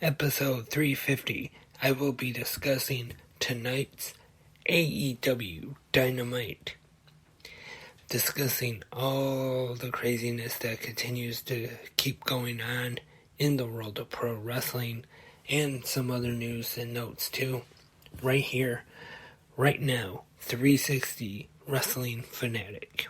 episode 350, I will be discussing tonight's AEW Dynamite. Discussing all the craziness that continues to keep going on in the world of pro wrestling and some other news and notes too. Right here, right now, 360 Wrestling Fanatic.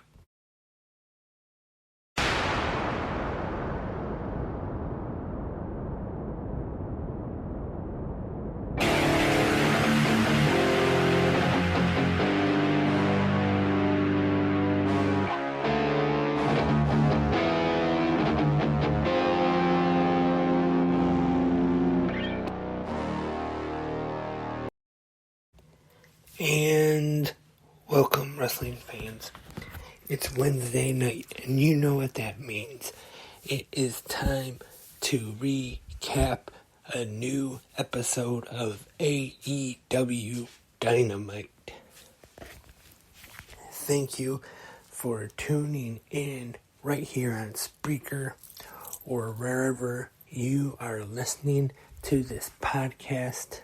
And welcome, wrestling fans. It's Wednesday night, and you know what that means. It is time to recap a new episode of AEW Dynamite. Thank you for tuning in right here on Spreaker or wherever you are listening to this podcast.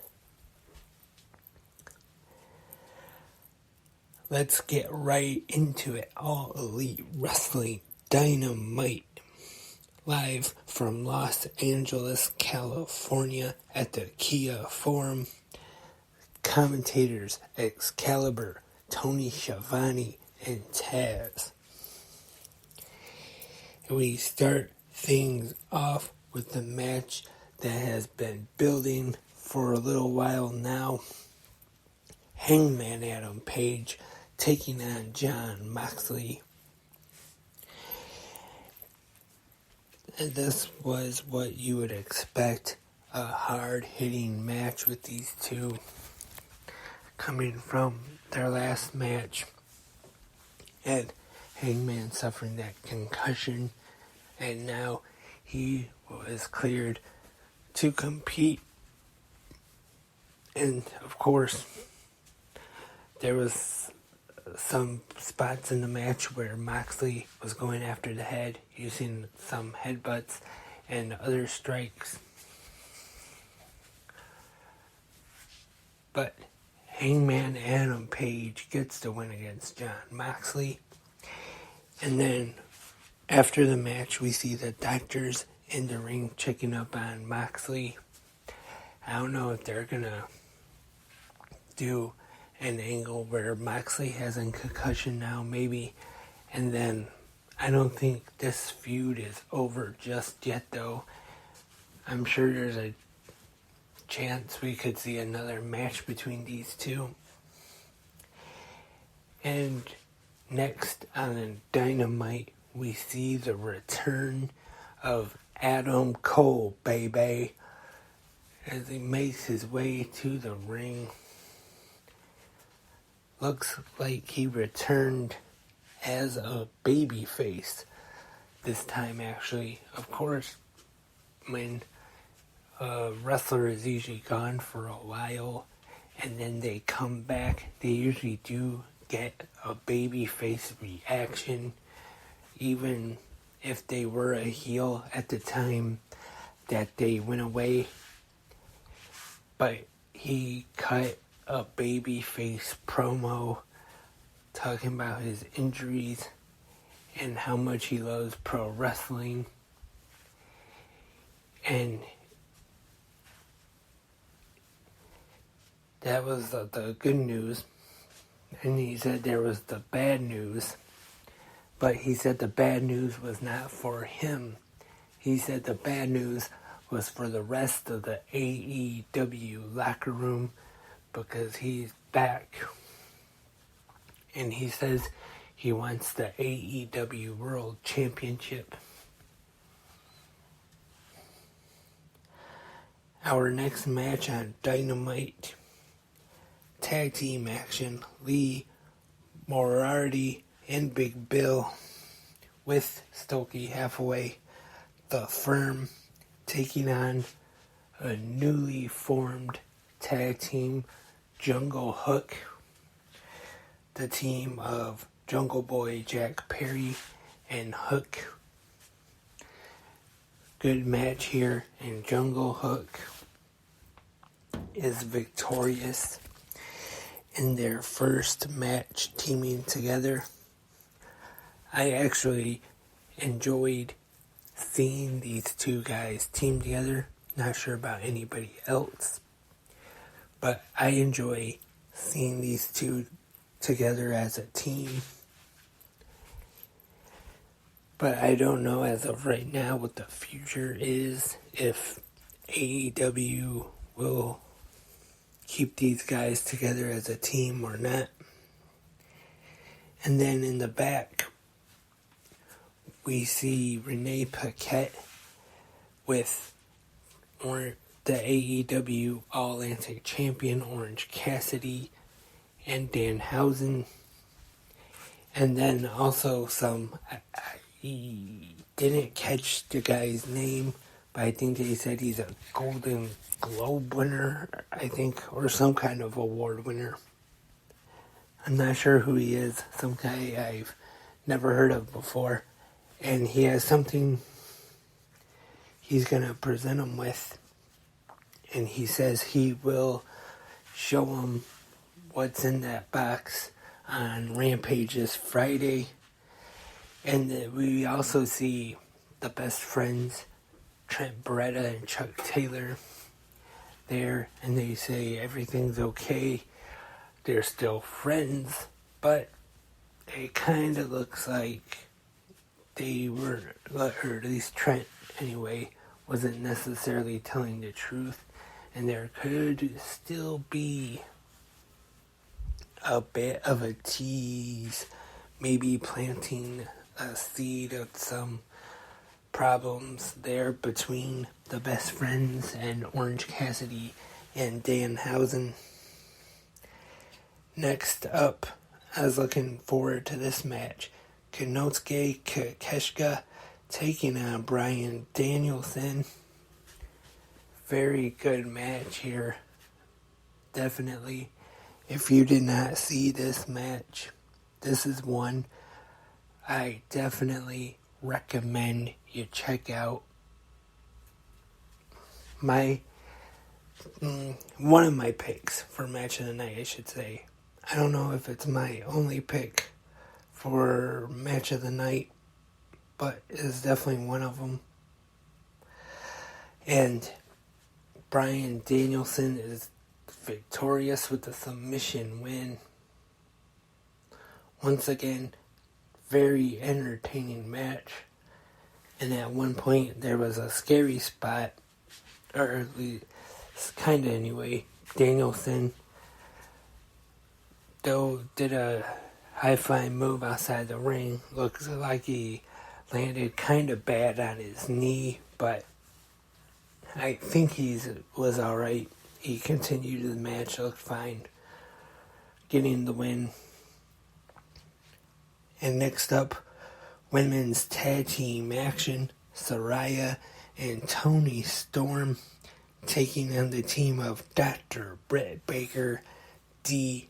Let's get right into it. All Elite Wrestling Dynamite. Live from Los Angeles, California at the Kia Forum. Commentators Excalibur, Tony Schiavone, and Taz. We start things off with the match that has been building for a little while now. Hangman Adam Page taking on Jon Moxley. And this was what you would expect, a hard-hitting match with these two coming from their last match. And Hangman suffering that concussion, and now he was cleared to compete. And of course, there was some spots in the match where Moxley was going after the head, using some headbutts and other strikes. But Hangman Adam Page gets the win against Jon Moxley. And then after the match, we see the doctors in the ring checking up on Moxley. I don't know if they're going to do an angle where Moxley has a concussion now, maybe. And then I don't think this feud is over just yet, though. I'm sure there's a chance we could see another match between these two. And next on Dynamite, we see the return of Adam Cole, baby, as he makes his way to the ring. Looks like he returned as a babyface this time, actually. Of course, when a wrestler is usually gone for a while and then they come back, they usually do get a babyface reaction, even if they were a heel at the time that they went away. But he cut a babyface promo talking about his injuries and how much he loves pro wrestling. And that was the good news. And he said there was the bad news. But he said the bad news was not for him. He said the bad news was for the rest of the AEW locker room, because he's back. And he says he wants the AEW World Championship. Our next match on Dynamite, tag team action, Lee Moriarty and Big Bill with Stokely Hathaway, the Firm, taking on a newly formed tag team, Jungle Hook, the team of Jungle Boy Jack Perry and Hook. Good match here, and Jungle Hook is victorious in their first match teaming together. I actually enjoyed seeing these two guys team together. Not sure about anybody else, but I enjoy seeing these two together as a team. But I don't know as of right now what the future is, if AEW will keep these guys together as a team or not. And then in the back, we see Renee Paquette with the AEW All-Atlantic Champion Orange Cassidy and Danhausen. And then also he didn't catch the guy's name, but I think they said he's a Golden Globe winner, I think, or some kind of award winner. I'm not sure who he is. Some guy I've never heard of before. And he has something he's going to present him with. And he says he will show him what's in that box on Rampage this Friday. And we also see the best friends, Trent Beretta and Chuck Taylor, there. And they say everything's okay. They're still friends. But it kind of looks like they were, or at least Trent anyway, wasn't necessarily telling the truth. And there could still be a bit of a tease, maybe planting a seed of some problems there between the best friends and Orange Cassidy and Danhausen. Next up, I was looking forward to this match. Konosuke Takeshita taking on Bryan Danielson. Very good match here. Definitely. If you did not see this match, this is one I definitely recommend you check out. One of my picks for match of the night, I should say. I don't know if it's my only pick for match of the night, but it's definitely one of them. And Bryan Danielson is victorious with a submission win. Once again, very entertaining match. And at one point there was a scary spot, or at least kind of anyway. Danielson though did a high-flying move outside the ring. Looks like he landed kind of bad on his knee, but I think he was alright. He continued the match, looked fine, getting the win. And next up, women's tag team action. Saraya and Toni Storm taking on the team of Dr. Britt Baker, DMD,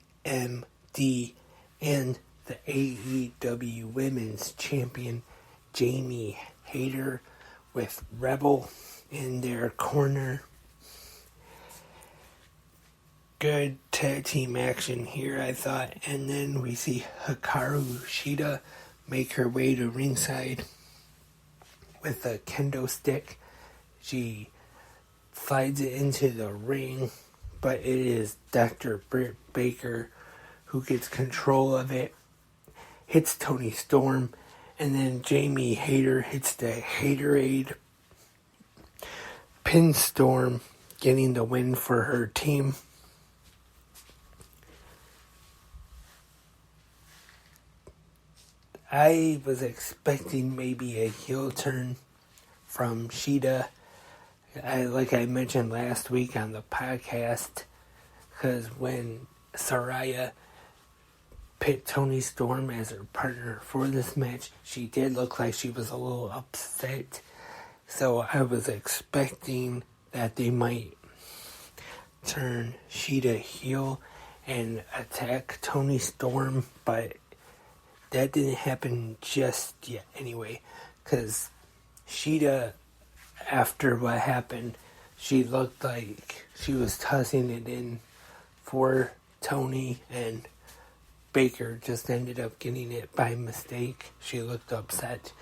and the AEW Women's Champion Jamie Hayter with Rebel in their corner. Good tag team action here, I thought. And then we see Hikaru Shida make her way to ringside with a kendo stick. She slides it into the ring, but it is Dr. Britt Baker who gets control of it, hits Toni Storm, and then Jamie Hayter hits the Haterade, pins Storm, getting the win for her team. I was expecting maybe a heel turn from Shida, like I mentioned last week on the podcast, because when Saraya picked Toni Storm as her partner for this match, she did look like she was a little upset. So I was expecting that they might turn Shida heel and attack Toni Storm, but that didn't happen just yet anyway, because Shida, after what happened, she looked like she was tossing it in for Tony, and Baker just ended up getting it by mistake. She looked upset.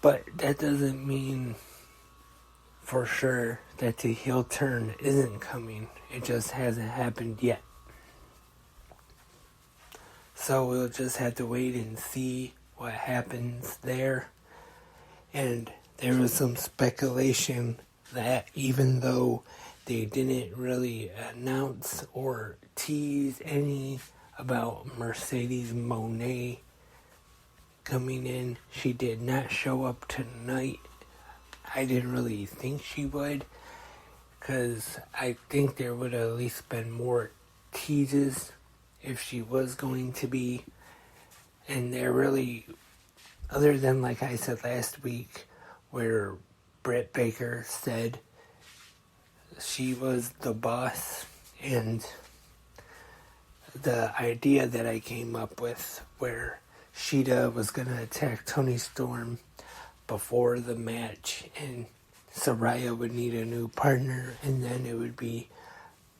But that doesn't mean for sure that the heel turn isn't coming. It just hasn't happened yet. So we'll just have to wait and see what happens there. And there was some speculation that even though they didn't really announce or tease any about Mercedes Moné coming in, she did not show up tonight. I didn't really think she would, because I think there would have at least been more teases if she was going to be. And they're really, other than like I said last week, where Britt Baker said she was the boss, and the idea that I came up with where Sheeta was going to attack Toni Storm before the match, and Saraya would need a new partner, and then it would be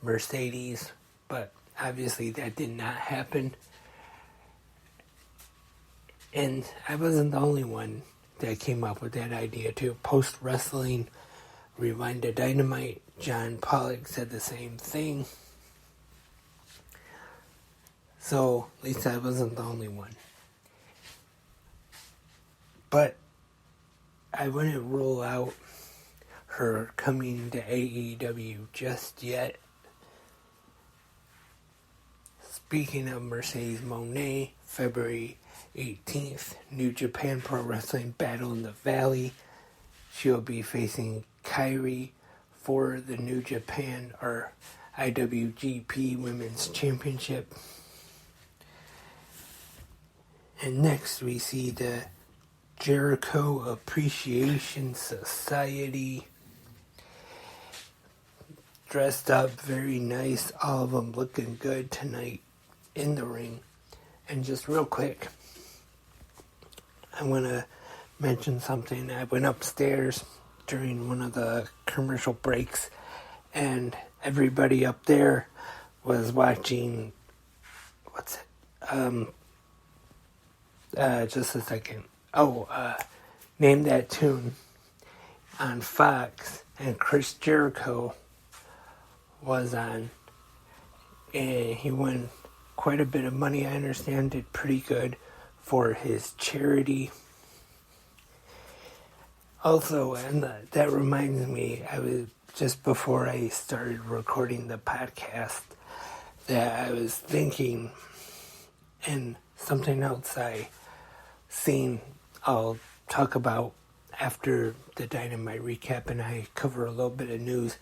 Mercedes. But obviously that did not happen. And I wasn't the only one that came up with that idea too. Post-wrestling Rewind to Dynamite, John Pollock said the same thing. So at least I wasn't the only one. But I wouldn't rule out her coming to AEW just yet. Speaking of Mercedes Moné, February 18th, New Japan Pro Wrestling Battle in the Valley. She'll be facing Kairi for the New Japan or IWGP Women's Championship. And next we see the Jericho Appreciation Society. Dressed up very nice, all of them looking good tonight in the ring. And just real quick, I want to mention something. I went upstairs during one of the commercial breaks, and everybody up there was watching, just a second. Name That Tune on Fox, and Chris Jericho was on, and he won quite a bit of money. I understand did pretty good for his charity. Also, and that reminds me, I was just before I started recording the podcast, that I was thinking, and something else I seen I'll talk about after the Dynamite recap, and I cover a little bit of news.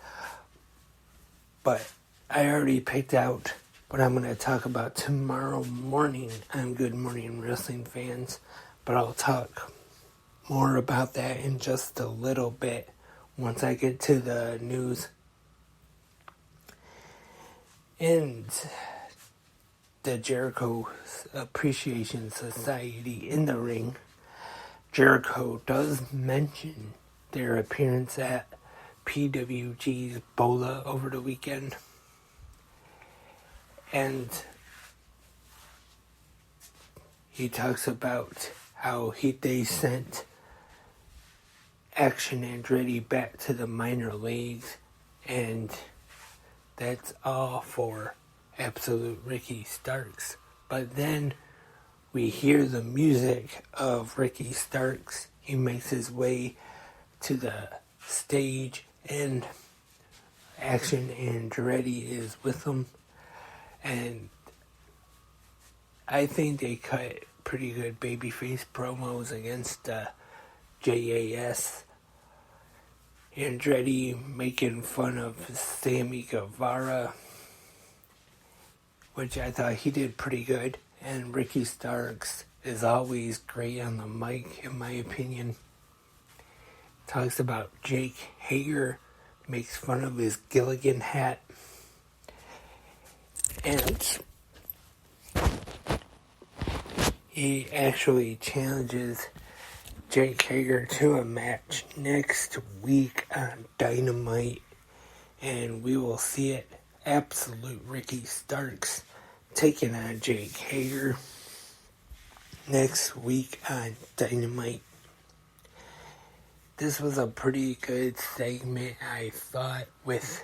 But I already picked out what I'm going to talk about tomorrow morning on Good Morning Wrestling Fans. But I'll talk more about that in just a little bit once I get to the news. And the Jericho Appreciation Society in the ring, Jericho does mention their appearance at PWG's Bola over the weekend. And he talks about how they sent Action Andretti back to the minor leagues, and that's all for Absolute Ricky Starks. But then we hear the music of Ricky Starks. He makes his way to the stage, and Action Andretti is with him. And I think they cut pretty good babyface promos against JAS. Andretti making fun of Sammy Guevara, which I thought he did pretty good. And Ricky Starks is always great on the mic, in my opinion. Talks about Jake Hager, makes fun of his Gilligan hat. And he actually challenges Jake Hager to a match next week on Dynamite, and we will see it. Absolute Ricky Starks taking on Jake Hager next week on Dynamite. This was a pretty good segment, I thought, with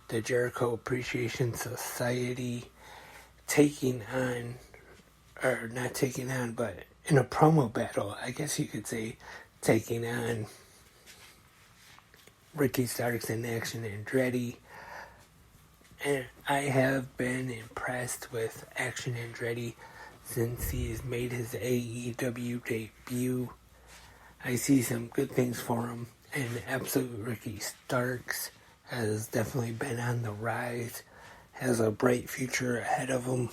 the Jericho Appreciation Society taking on, or not taking on, but in a promo battle, I guess you could say, taking on Ricky Starks and Action Andretti. And I have been impressed with Action Andretti since he's made his AEW debut. I see some good things for him, and Absolute Ricky Starks has definitely been on the rise, has a bright future ahead of him,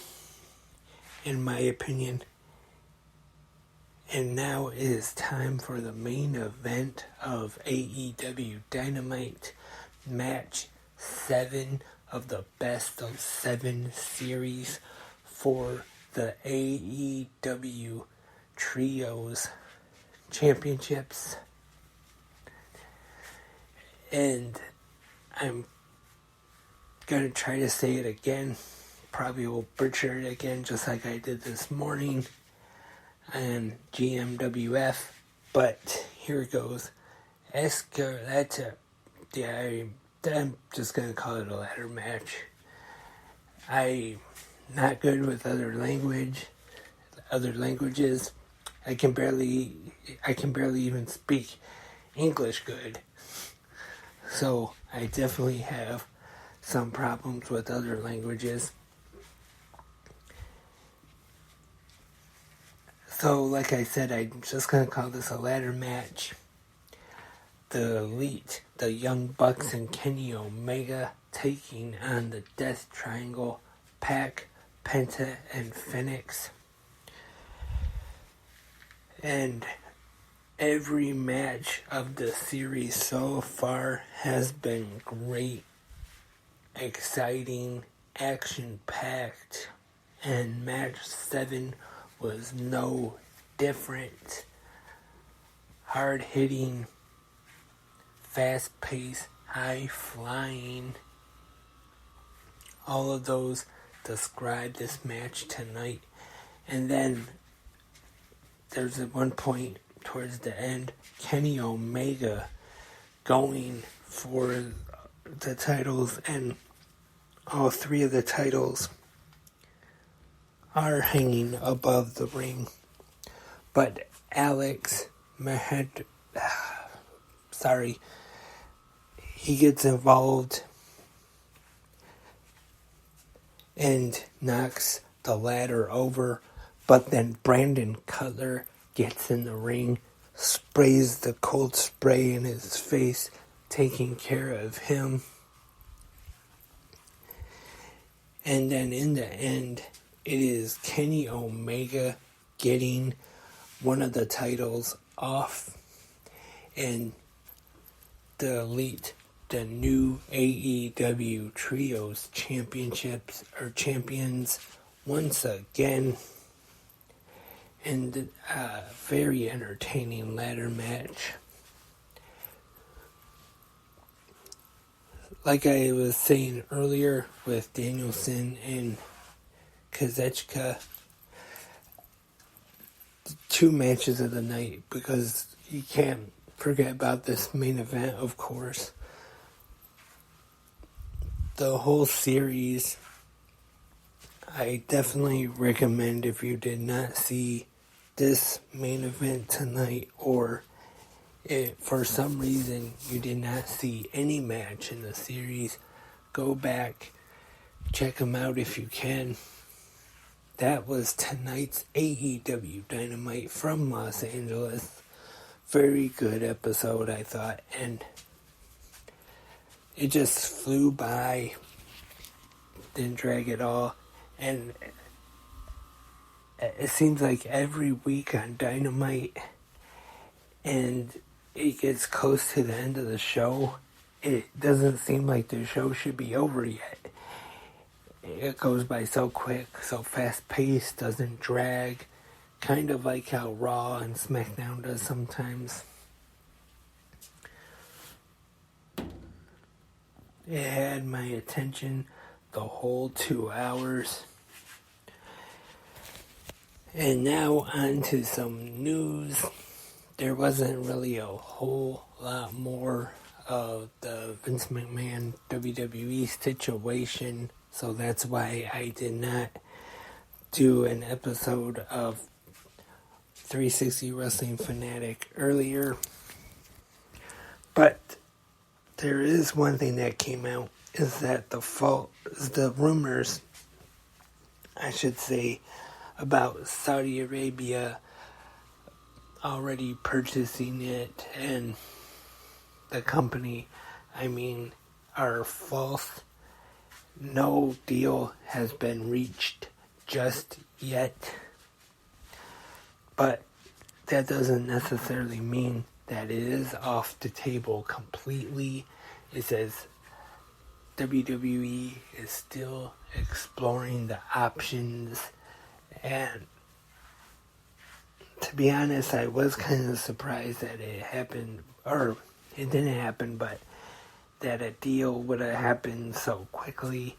in my opinion. And now it is time for the main event of AEW Dynamite, match 7 of the Best of 7 series for the AEW Trios Championships. And I'm gonna try to say it again. Probably will butcher it again just like I did this morning on GMWF. But here it goes. Escalata. Yeah, I'm just gonna call it a ladder match. I'm not good with other languages. I can barely even speak English good. So I definitely have some problems with other languages. So like I said, I'm just going to call this a ladder match. The Elite, the Young Bucks and Kenny Omega taking on the Death Triangle, Pac, Penta, and Phoenix. And every match of the series so far has been great, exciting, action-packed, and match 7 was no different. Hard-hitting, fast-paced, high-flying. All of those describe this match tonight. And then there's at one point towards the end, Kenny Omega going for the titles, and all 3 of the titles are hanging above the ring. But Alex he gets involved and knocks the ladder over, but then Brandon Cutler gets in the ring, sprays the cold spray in his face, taking care of him. And then in the end, it is Kenny Omega getting one of the titles off, and the Elite, the new AEW Trios champions once again. And a very entertaining ladder match. Like I was saying earlier with Danielson and Kazuchika, 2 matches of the night, because you can't forget about this main event, of course. The whole series, I definitely recommend, if you did not see this main event tonight, or for some reason you did not see any match in the series, go back, check them out if you can. That was tonight's AEW Dynamite from Los Angeles. Very good episode, I thought, and it just flew by, didn't drag at all. And it seems like every week on Dynamite, and it gets close to the end of the show, it doesn't seem like the show should be over yet. It goes by so quick, so fast-paced, doesn't drag, kind of like how Raw and SmackDown does sometimes. It had my attention the whole 2 hours. And now on to some news. There wasn't really a whole lot more of the Vince McMahon WWE situation, so that's why I did not do an episode of 360 Wrestling Fanatic earlier. But there is one thing that came out, is that the rumors, I should say, about Saudi Arabia already purchasing it and the company, are false. No deal has been reached just yet. But that doesn't necessarily mean that it is off the table completely. It says WWE is still exploring the options, and to be honest, I was kind of surprised that it happened, or it didn't happen, but that a deal would have happened so quickly.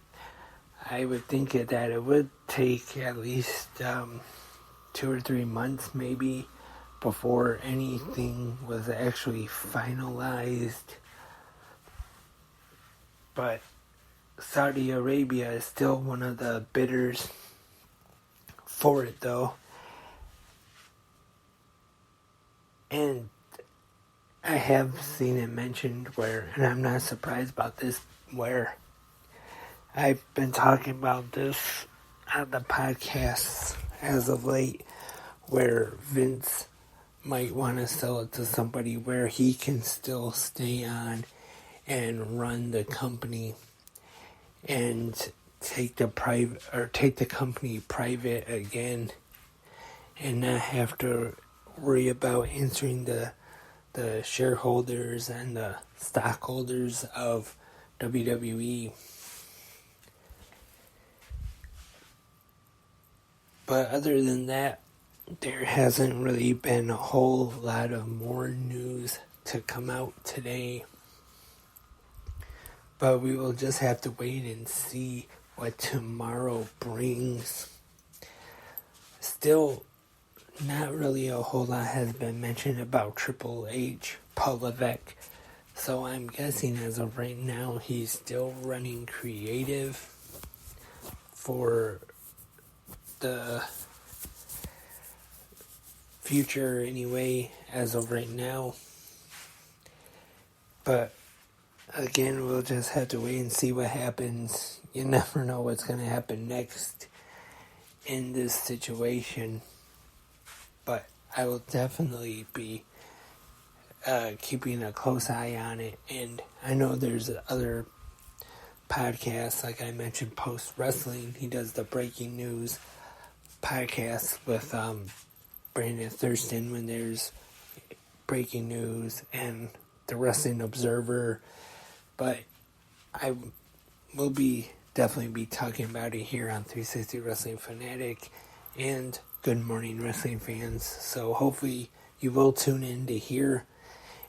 I would think that it would take at least 2 or 3 months maybe before anything was actually finalized. But Saudi Arabia is still one of the bidders for it, though. And I have seen it mentioned where, and I'm not surprised about this, where I've been talking about this on the podcasts as of late, where Vince might want to sell it to somebody where he can still stay on and run the company and take the company private again, and not have to worry about answering the shareholders and the stockholders of WWE. But other than that, there hasn't really been a whole lot of more news to come out today. But we will just have to wait and see what tomorrow brings. Still, not really a whole lot has been mentioned about Triple H, Paul Levesque. So I'm guessing as of right now, he's still running creative for the future anyway, as of right now. But again, we'll just have to wait and see what happens. You never know what's going to happen next in this situation. But I will definitely be keeping a close eye on it. And I know there's other podcasts, like I mentioned, Post Wrestling. He does the breaking news podcast with Brandon Thurston when there's breaking news, and the Wrestling Observer. But I will definitely be talking about it here on 360 Wrestling Fanatic and Good Morning Wrestling Fans. So hopefully you will tune in to hear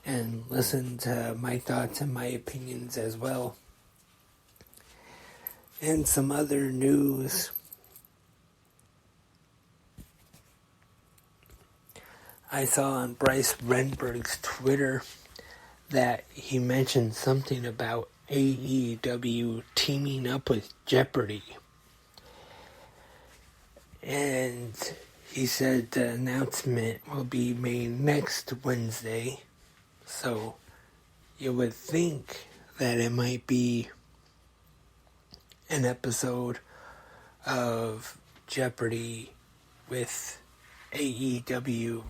and listen to my thoughts and my opinions as well. And some other news. I saw on Bryce Renberg's Twitter that he mentioned something about AEW teaming up with Jeopardy. And he said the announcement will be made next Wednesday. So you would think that it might be an episode of Jeopardy with AEW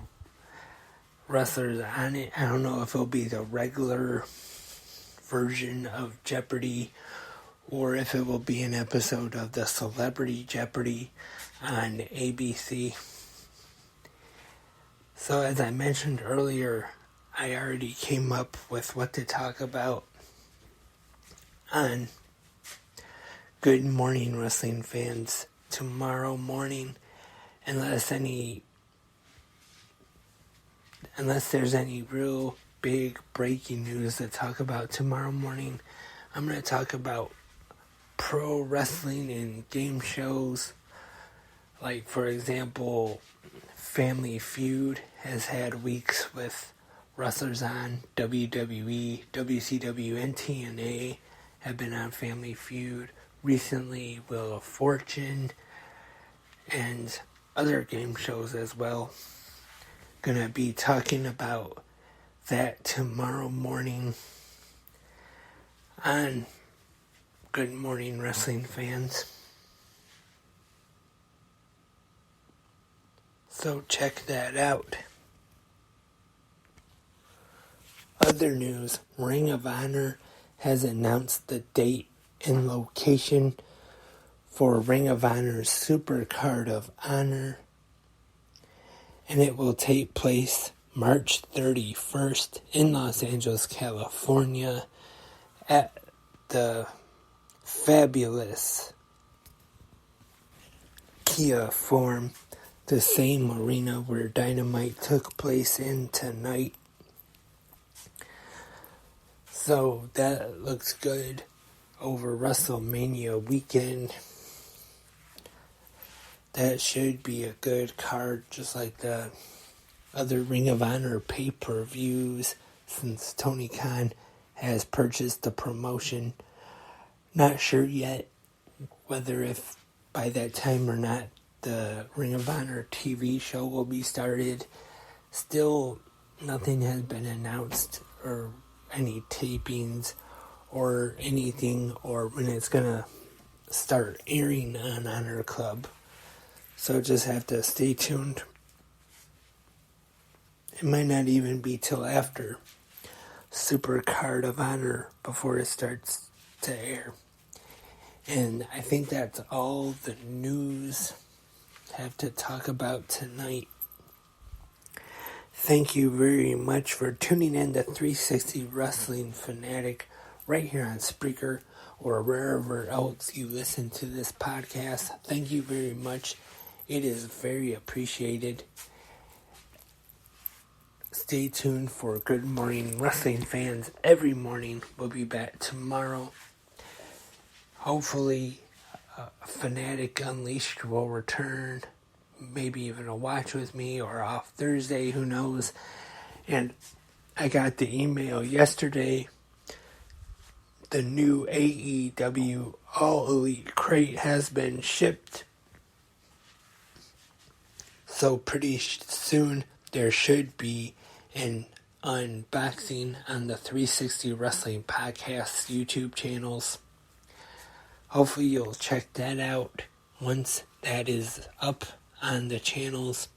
wrestlers on it. I don't know if it'll be the regular version of Jeopardy or if it will be an episode of the Celebrity Jeopardy on ABC. So as I mentioned earlier, I already came up with what to talk about on Good Morning Wrestling Fans tomorrow morning, unless any unless there's any real big breaking news to talk about tomorrow morning, I'm going to talk about pro wrestling and game shows. Like, for example, Family Feud has had weeks with wrestlers on WWE, WCW, and TNA have been on Family Feud. Recently, Wheel of Fortune and other game shows as well. Gonna be talking about that tomorrow morning on Good Morning Wrestling Fans. So check that out. Other news, Ring of Honor has announced the date and location for Ring of Honor's Super Card of Honor, and it will take place March 31st in Los Angeles, California at the fabulous Kia Forum, the same arena where Dynamite took place in tonight. So that looks good over WrestleMania weekend. That should be a good card, just like the other Ring of Honor pay-per-views, since Tony Khan has purchased the promotion. Not sure yet whether if by that time or not the Ring of Honor TV show will be started. Still, nothing has been announced or any tapings or anything or when it's gonna start airing on Honor Club. So just have to stay tuned. It might not even be till after Super Card of Honor before it starts to air. And I think that's all the news I have to talk about tonight. Thank you very much for tuning in to 360 Wrestling Fanatic right here on Spreaker or wherever else you listen to this podcast. Thank you very much. It is very appreciated. Stay tuned for Good Morning Wrestling Fans every morning. We'll be back tomorrow. Hopefully, Fanatic Unleashed will return. Maybe even a watch with me or off Thursday, who knows. And I got the email yesterday. The new AEW All Elite crate has been shipped. So pretty soon there should be an unboxing on the 360 Wrestling Podcast YouTube channels. Hopefully you'll check that out once that is up on the channels.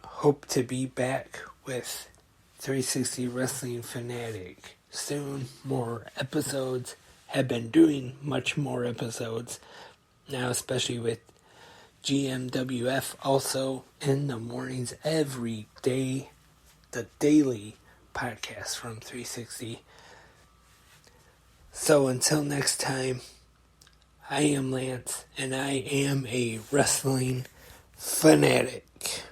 Hope to be back with 360 Wrestling Fanatic soon. More episodes. Have been doing much more episodes now, especially with GMWF also in the mornings every day. The daily podcast from 360. So until next time, I am Lance, and I am a wrestling fanatic.